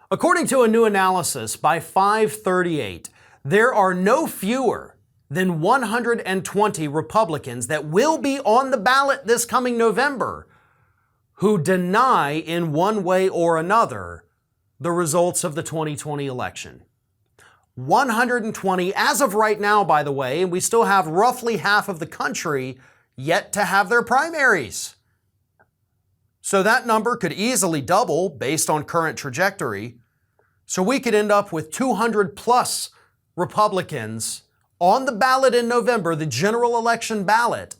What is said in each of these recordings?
According to a new analysis by 538, there are no fewer than 120 Republicans that will be on the ballot this coming November who deny in one way or another the results of the 2020 election. 120 as of right now, by the way, and we still have roughly half of the country yet to have their primaries. So that number could easily double based on current trajectory. So we could end up with 200 plus Republicans on the ballot in November, the general election ballot,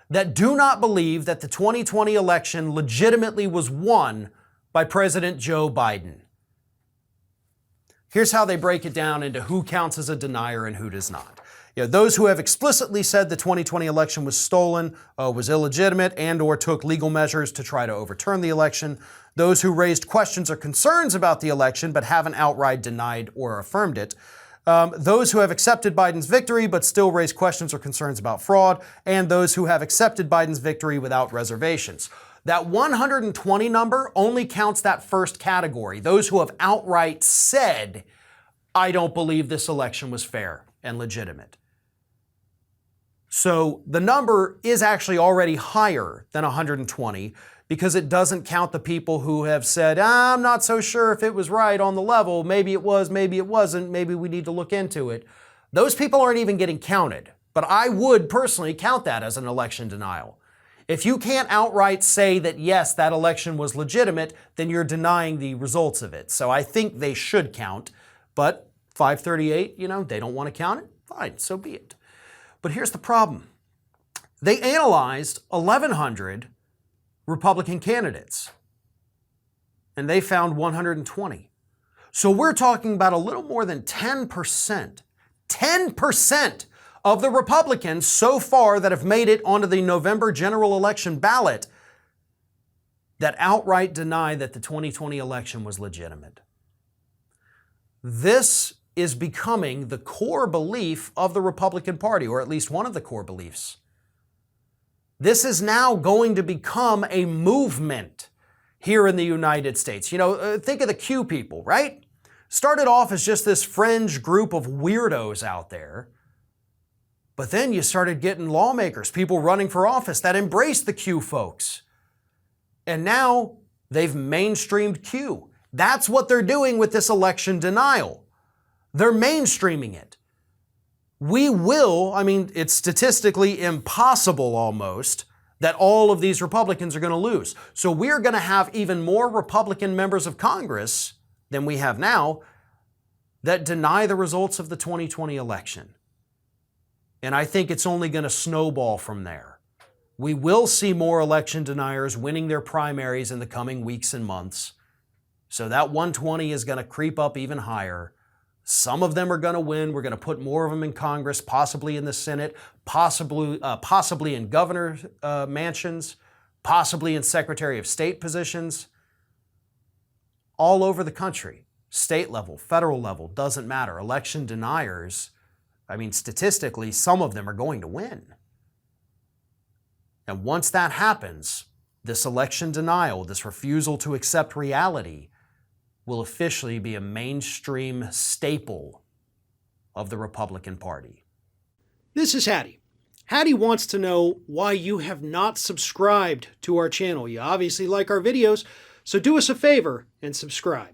that do not believe that the 2020 election legitimately was won by President Joe Biden. Here's how they break it down into who counts as a denier and who does not. Those who have explicitly said the 2020 election was stolen, was illegitimate, and or took legal measures to try to overturn the election. Those who raised questions or concerns about the election but haven't outright denied or affirmed it. Those who have accepted Biden's victory but still raise questions or concerns about fraud. And those who have accepted Biden's victory without reservations. That 120 number only counts that first category, those who have outright said, I don't believe this election was fair and legitimate. So the number is actually already higher than 120 because it doesn't count the people who have said, I'm not so sure if it was right on the level, maybe it was, maybe it wasn't, maybe we need to look into it. Those people aren't even getting counted, but I would personally count that as an election denial. If you can't outright say that, yes, that election was legitimate, then you're denying the results of it. So I think they should count, but 538, they don't want to count it. Fine, so be it. But here's the problem. They analyzed 1,100 Republican candidates, and they found 120. So we're talking about a little more than 10%. 10% of the Republicans so far that have made it onto the November general election ballot that outright deny that the 2020 election was legitimate. This is becoming the core belief of the Republican Party, or at least one of the core beliefs. This is now going to become a movement here in the United States. Think of the Q people, right? Started off as just this fringe group of weirdos out there. But then you started getting lawmakers, people running for office that embraced the Q folks. And now they've mainstreamed Q. That's what they're doing with this election denial. They're mainstreaming it. It's statistically impossible almost that all of these Republicans are going to lose. So we're going to have even more Republican members of Congress than we have now that deny the results of the 2020 election. And I think it's only going to snowball from there. We will see more election deniers winning their primaries in the coming weeks and months. So that 120 is going to creep up even higher. Some of them are going to win. We're going to put more of them in Congress, possibly in the Senate, possibly in governor mansions, possibly in Secretary of State positions. All over the country, state level, federal level, doesn't matter. Election deniers, statistically, some of them are going to win. And once that happens, this election denial, this refusal to accept reality, will officially be a mainstream staple of the Republican Party. This is Hattie. Hattie wants to know why you have not subscribed to our channel. You obviously like our videos, so do us a favor and subscribe.